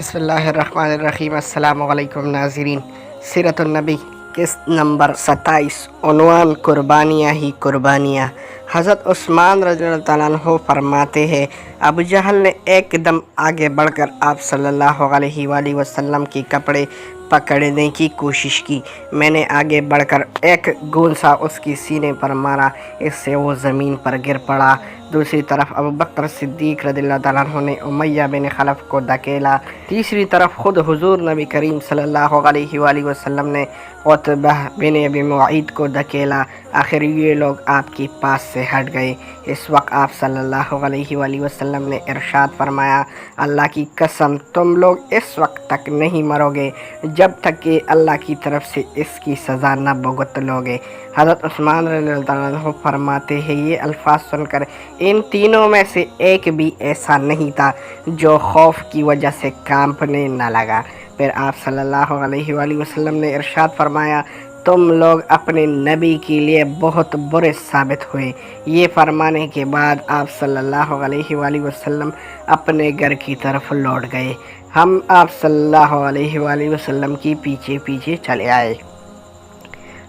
बिस्मिल्लाहिर्रहमानिर्रहीम। अस्सलामु अलैकुम नाज़रीन। सीरतुन्नबी किस्त नंबर 27, उन्वान कुर्बानियाँ ही कुर्बानियाँ। हज़रत उस्मान रज़ियल्लाहु ताला अन्हु फरमाते हैं, अबू जहल ने एकदम आगे बढ़कर आप सल्लल्लाहु अलैहि वसल्लम के कपड़े पकड़ने की कोशिश की। मैंने आगे बढ़कर एक गोंसा उसकी सीने पर मारा, इससे वो ज़मीन पर गिर पड़ा। दूसरी तरफ अबू बकर सिद्दीक़ रज़ियल्लाहु ताला अन्हु ने उमय्या बिन खलफ को धकेला। तीसरी तरफ खुद हुज़ूर नबी करीम सल्लल्लाहु अलैहि वसल्लम ने उतबा बिन अबी मुआइद को धकेला। आखिर ये लोग आपके पास से हट गए। इस वक्त आप सल्लल्लाहु अलैहि वसल्लम ने इरशाद फरमाया, अल्लाह की कसम तुम लोग इस वक्त तक नहीं मरोगे जब तक कि अल्लाह की तरफ से इसकी सज़ा न भुगत लोगे। हज़रत उस्मान रज़ियल्लाहु अन्हु फरमाते हैं, ये अल्फाज सुनकर इन तीनों में से एक भी ऐसा नहीं था जो खौफ की वजह से कांपने न लगा। फिर आप सल्लल्लाहु अलैहि वसल्लम ने इरशाद फरमाया, तुम लोग अपने नबी के लिए बहुत बुरे साबित हुए। ये फरमाने के बाद आप सल्लल्लाहु अलैहि वसल्लम अपने घर की तरफ लौट गए। हम आप सल्लल्लाहु अलैहि वसल्लम की पीछे पीछे चले आए।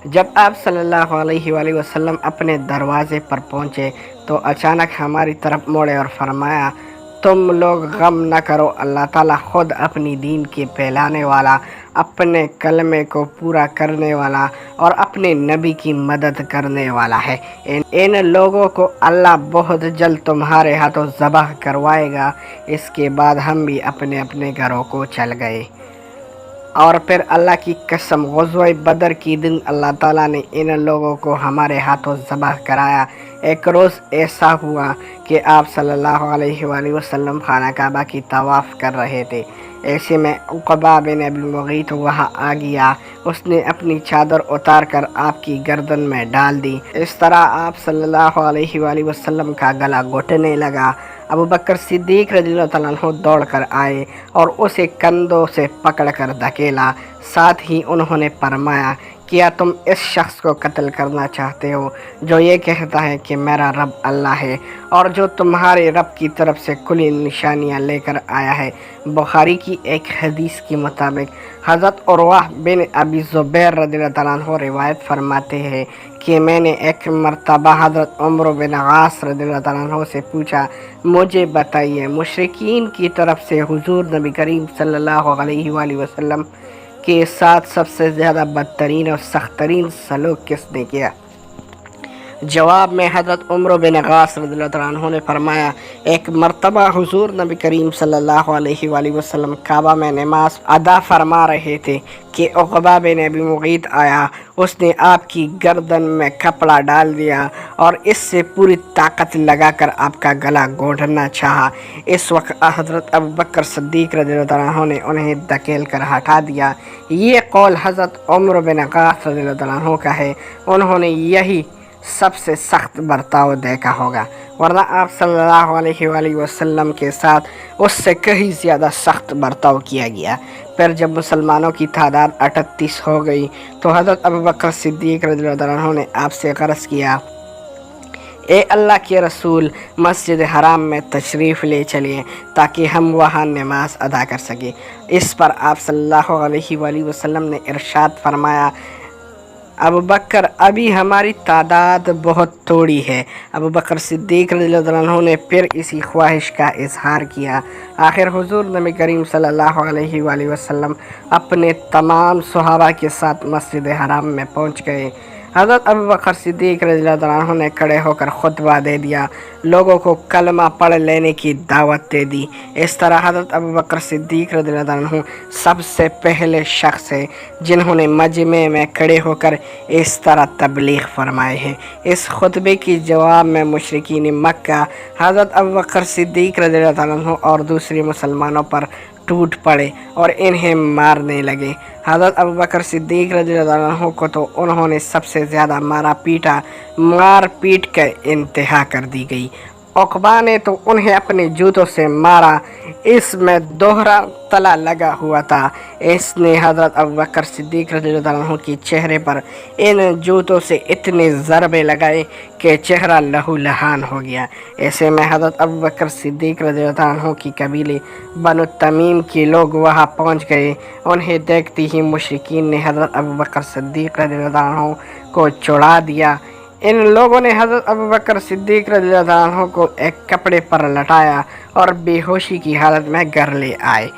जब आप सल्लल्लाहु अलैहि वसल्लम अपने दरवाज़े पर पहुँचे तो अचानक हमारी तरफ मुड़े और फरमाया, तुम लोग गम न करो, अल्लाह ताला ख़ुद अपनी दीन के फैलाने वाला, अपने कलमे को पूरा करने वाला और अपने नबी की मदद करने वाला है। इन लोगों को अल्लाह बहुत जल्द तुम्हारे हाथों ज़बह करवाएगा। इसके बाद हम भी अपने अपने घरों को चल गए। और फिर अल्लाह की कसम, ग़ज़वा बदर की दिन अल्लाह ताला ने इन लोगों को हमारे हाथों ज़बह कराया। एक रोज़ ऐसा हुआ कि आप सल्लल्लाहु अलैहि वसल्लम खाना काबा की तवाफ़ कर रहे थे। ऐसे में उक़बा बिन अबी मुग़ीत वहाँ आ गया। उसने अपनी चादर उतार कर आपकी गर्दन में डाल दी। इस तरह आप सल्लल्लाहु अलैहि वसल्लम का गला घुटने लगा। अबू बकर सिद्दीक़ रज़ियल्लाहु ताला अन्हु दौड़ कर आए और उसे कंधों से पकड़ कर धकेला। साथ ही उन्होंने फरमाया, क्या तुम इस शख्स को कत्ल करना चाहते हो जो ये कहता है कि मेरा रब अल्लाह है और जो तुम्हारे रब की तरफ से खुली निशानियाँ लेकर आया है। बुखारी की एक हदीस के मुताबिक हज़रत उरवा बिन अबी ज़ुबैर रज़ियल्लाहु ताला अन्हु रिवायत फरमाते हैं कि मैंने एक मरतबा हज़रत उमर बिन आस रज़ियल्लाहु ताला अन्हु से पूछा, मुझे बताइए मुशरिकीन की तरफ से हुज़ूर नबी करीम सल्लल्लाहु अलैहि वसल्लम के साथ सबसे ज़्यादा बदतरीन और सख्तरीन सलूक किसने किया? जवाब में हज़रत उमर बिन आस रज़ियल्लाहु ताला अन्हु ने फरमाया, एक मरतबा हुज़ूर नबी करीम सल्लल्लाहु अलैहि वसल्लम काबा में नमाज अदा फरमा रहे थे कि उक़बा बिन अबी मुग़ीत आया। उसने आपकी गर्दन में कपड़ा डाल दिया और इससे पूरी ताकत लगाकर आपका गला घोंटना चाहा। इस वक्त हज़रत अबू बकर सिद्दीक़ रज़ियल्लाहु ताला अन्हु ने उन्हें धकेल कर हटा दिया। ये कौल हज़रत उमर बिन आस रज़ियल्लाहु ताला अन्हु का है। उन्होंने यही सबसे सख्त बर्ताव देखा होगा, वरना आप सल्लल्लाहु अलैहि वसल्लम के साथ उससे कहीं ज़्यादा सख्त बर्ताव किया गया। फिर जब मुसलमानों की तादाद 38 हो गई तो हज़रत अबू बकर सिद्दीक़ रज़ियल्लाहु ताला अन्हु ने आपसे अर्ज़ किया, ए अल्लाह के रसूल, मस्जिद हराम में तशरीफ़ ले चलिए ताकि हम वहाँ नमाज अदा कर सकें। इस पर आप सल्लल्लाहु अलैहि वसल्लम ने इरशाद फरमाया, अबू बकर, अभी हमारी तादाद बहुत थोड़ी है। अबू बकर सिद्दीक़ रज़ियल्लाहु अन्हु ने फिर इसी ख्वाहिश का इजहार किया। आखिर हुज़ूर नबी करीम सल्लल्लाहु अलैहि वसल्लम अपने तमाम सहाबा के साथ मस्जिद हराम में पहुंच गए। हज़रत अबू बकर सिद्दीक़ रज़ियल्लाहु अन्हु ने खड़े होकर खुतबा दे दिया, लोगों को कलमा पढ़ लेने की दावत दे दी। इस तरह हज़रत अबू बकर सिद्दीक़ रज़ियल्लाहु अन्हु सबसे पहले शख्स है जिन्होंने मजमे में खड़े होकर इस तरह तबलीग फरमाए हैं। इस खुतबे के जवाब में मुशरिकीन मक्का हज़रत अबू बकर सिद्दीक़ रज़ियल्लाहु अन्हु और दूसरे मुसलमानों पर टूट पड़े और इन्हें मारने लगे। हज़रत अबू बकर सिद्दीक़ रज़ियल्लाहु अन्हु को तो उन्होंने सबसे ज़्यादा मार पीट कर इंतहा कर दी गई। उकबा ने तो उन्हें अपने जूतों से मारा। इसमें दोहरा तला लगा हुआ था। इसने हज़रत अबू बकर सिद्दीक़ रज़ियल्लाहु अन्हु के चेहरे पर इन जूतों से इतने ज़रबे लगाए कि चेहरा लहूलुहान हो गया। ऐसे में हज़रत अबू बकर सिद्दीक़ रज़ियल्लाहु अन्हु की कबीले बनु तमीम के लोग वहां पहुंच गए। उन्हें देखते ही मुशरिकीन ने हज़रत अबू बकर सिद्दीक़ रज़ियल्लाहु अन्हु को छुड़ा दिया। इन लोगों ने हज़रत अबू बकर सिद्दीक़ रज़ियल्लाहु अन्हु को एक कपड़े पर लटाया और बेहोशी की हालत में घर ले आए।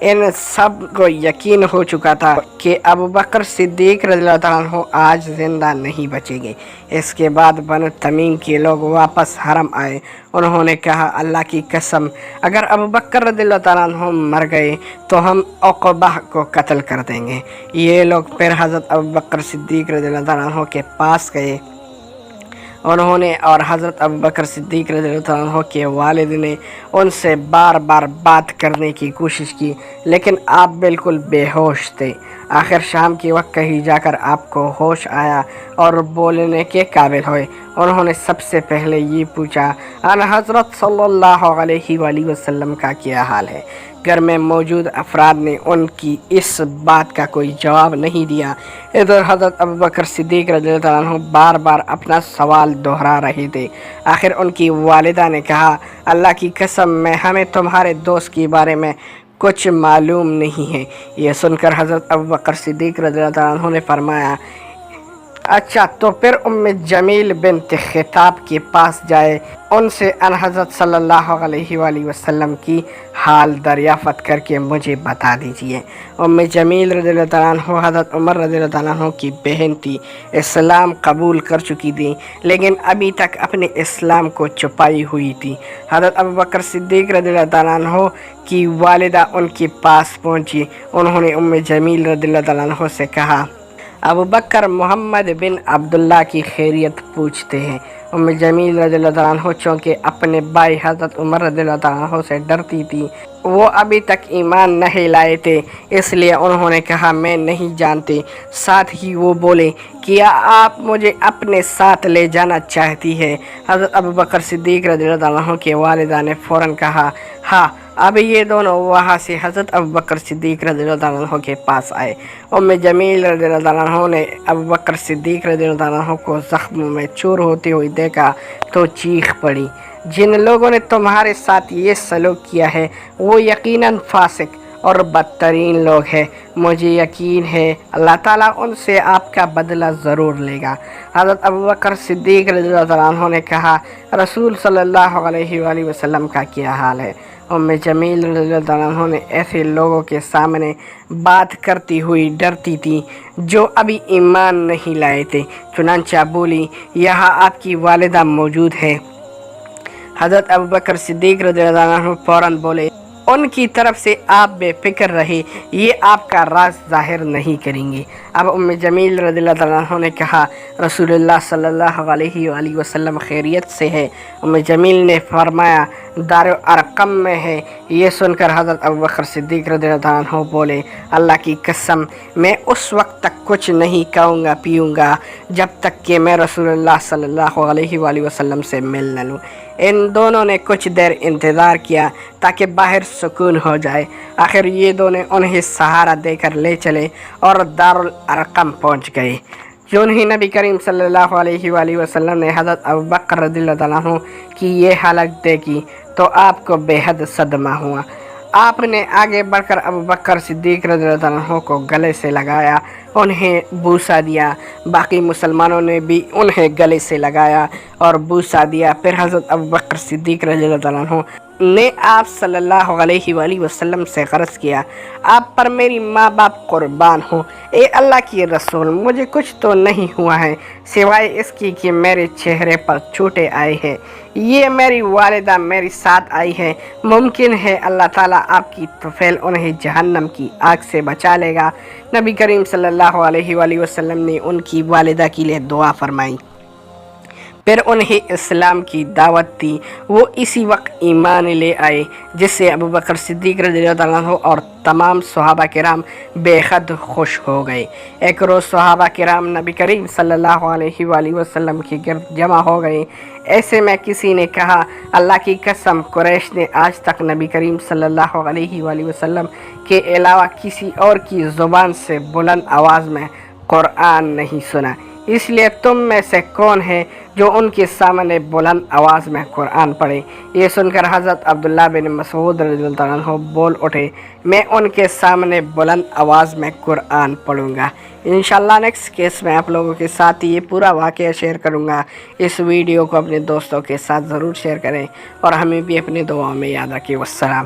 इन सब को यकीन हो चुका था कि अबू बकर सिद्दीक़ रज़ियल्लाहु अन्हु आज ज़िंदा नहीं बचेंगे। इसके बाद बनु तमीम के लोग वापस हरम आए। उन्होंने कहा, अल्लाह की कसम, अगर अबू बकर रज़ियल्लाहु अन्हु मर गए तो हम उक़बा को कत्ल कर देंगे। ये लोग फिर हज़रत अबू बकर सिद्दीक़ रज़ियल्लाहु अन्हु के पास गए। उन्होंने और हज़रत अबू बकर सिद्दीक़ रज़ियल्लाहु अन्हु के वालिद ने उनसे बार बार बात करने की कोशिश की, लेकिन आप बिल्कुल बेहोश थे। आखिर शाम के वक्त कहीं जाकर आपको होश आया और बोलने के काबिल हुए। उन्होंने सबसे पहले ये पूछा, अन हज़रत सल्लल्लाहु अलैहि वसल्लम का क्या हाल है। घर में मौजूद अफराद ने उनकी इस बात का कोई जवाब नहीं दिया। इधर हज़रत अबू बकर सिद्दीक़ रज़ियल्लाहु अन्हु बार बार अपना सवाल दोहरा रहे थे। आखिर उनकी वालिदा ने कहा, अल्लाह की कसम, मैं हमें तुम्हारे दोस्त के बारे में कुछ मालूम नहीं है। यह सुनकर हज़रत अबू बकर सिद्दीक़ रज़ियल्लाहु अन्हु ने फरमाया, अच्छा तो फिर उम्मे जमील बिन्त खिताब के पास जाए, उनसे अन हज़रत सल्लल्लाहु अलैहि वसल्लम की हाल दरियाफ़त करके मुझे बता दीजिए। उम्मे जमील रज़ियल्लाहु अन्हा हज़रत उमर रज़ियल्लाहु अन्हु की बहन थी। इस्लाम कबूल कर चुकी थी, लेकिन अभी तक अपने इस्लाम को छुपाई हुई थी। हज़रत अबू बकर सिद्दीक़ रज़ियल्लाहु अन्हु की वालिदा उनके पास पहुंची। उन्होंने उम्मे जमील रज़ियल्लाहु अन्हा से कहा, अबू बकर मोहम्मद बिन अब्दुल्ला की खैरियत पूछते हैं। उम्मे जमील रज़ियल्लाहु अन्हा चूँकि अपने भाई हज़रत उमर रज़ियल्लाहु अन्हु से डरती थी, वो अभी तक ईमान नहीं लाए थे, इसलिए उन्होंने कहा, मैं नहीं जानती। साथ ही वो बोले, क्या आप मुझे अपने साथ ले जाना चाहती है। हज़रत अबू बकर सिद्दीक़ रज़ियल्लाहु अन्हु के वालिदा ने फ़ौरन कहा, हाँ। अब ये दोनों वहाँ से हज़रत अबू बकर सिद्दीक़ रज़ियल्लाहु अन्हु के पास आए। उम्मे जमील रज़ियल्लाहु अन्हु ने अबू बकर सिद्दीक़ रज़ियल्लाहु अन्हु को ज़ख्म में चूर होते हुए देखा तो चीख पड़ी, जिन लोगों ने तुम्हारे साथ ये सलूक किया है वो यकीनन फासिक और बदतरीन लोग हैं। मुझे यकीन है अल्लाह ताला उनसे आपका बदला ज़रूर लेगा। हज़रत अबू बकर सिद्दीक़ रज़ियल्लाहु अन्हु ने कहा, रसूल सल्लल्लाहु अलैहि वसल्लम का क्या हाल है। उम्मे जमील रज़ियल्लाहु अन्हु ने ऐसे लोगों के सामने बात करती हुई डरती थी जो अभी ईमान नहीं लाए थे। चुनांचा बोली, यहाँ आपकी वालिदा मौजूद है। हज़रत अबू बकर सिद्दीक़ रज़ियल्लाहु अन्हु फ़ौरन बोले, उनकी तरफ से आप बेफिक्र रहे, ये आपका राज ज़ाहिर नहीं करेंगे। अब उम्मे जमील रज़ियल्लाहु अन्हा ने कहा, रसूलुल्लाह सल्लल्लाहु अलैहि वसल्लम खैरियत से है। उम्मे जमील ने फरमाया, दारुल अरक़म में है। ये सुनकर हज़रत अबू बकर सिद्दीक़ रज़ियल्लाहु अन्हु बोले, अल्लाह की कसम, मैं उस वक्त तक कुछ नहीं खाऊंगा पीऊँगा जब तक कि मैं रसूलुल्लाह सल्लल्लाहु अलैहि वसल्लम से मिल न लूँ। इन दोनों ने कुछ देर इंतज़ार किया ताकि बाहर सुकून हो जाए। आखिर ये दोनों उन्हें सहारा देकर ले चले और दारुल अरक़म पहुँच गए। जो ही नबी करीम सल्लल्लाहु अलैहि वसल्लम ने हज़रत अबू बकर रज़ियल्लाहु अन्हु की ये हालत देखी तो आपको बेहद सदमा हुआ। आपने आगे बढ़कर अबू बकर सिद्दीक़ रज़ियल्लाहु अन्हु को गले से लगाया, उन्हें बूसा दिया। बाकी मुसलमानों ने भी उन्हें गले से लगाया और बूसा दिया। फिर हज़रत अबू बकर सिद्दीक़ रज़ियल्लाहु अन्हु ने आप सल्लल्लाहु अलैहि वसल्लम से ग़र्ज़ किया, आप पर मेरी माँ बाप कुर्बान हो। ए अल्लाह की रसूल, मुझे कुछ तो नहीं हुआ है सिवाय इसकी कि मेरे चेहरे पर चोटें आई हैं। ये मेरी वालिदा मेरे साथ आई है। मुमकिन है अल्लाह ताला आपकी तौफ़ील उन्हें जहन्नम की आग से बचा लेगा। नबी करीम सल्लल्लाहु अलैहि वसल्लम ने उनकी वालिदा के लिए दुआ फरमाई। फिर उन्हें इस्लाम की दावत दी। वो इसी वक्त ईमान ले आए, जिससे अबू बकर सिद्दीक़ रज़ियल्लाहु अन्हु और तमाम सहाबा किराम बेहद खुश हो गए। एक रोज़ सहाबा किराम नबी करीम सल्लल्लाहु अलैहि वसल्लम के गिर्द जमा हो गए। ऐसे में किसी ने कहा, अल्लाह की कसम, कुरैश ने आज तक नबी करीम सल्लल्लाहु अलैहि वसल्लम के अलावा किसी और की ज़ुबान से बुलंद आवाज़ में कुरान नहीं सुना, इसलिए तुम में से कौन है जो उनके सामने बुलंद आवाज़ में कुरान पढ़े। ये सुनकर हज़रत अब्दुल्ला बिन मसूद रज़ियल्लाहु अन्हु बोल उठे, मैं उनके सामने बुलंद आवाज़ में कुरान पढ़ूँगा। इंशाल्लाह नेक्स्ट केस में आप लोगों के साथ ये पूरा वाक़या शेयर करूँगा। इस वीडियो को अपने दोस्तों के साथ ज़रूर शेयर करें और हमें भी अपनी दुआओं में याद रखें। वस्सलाम।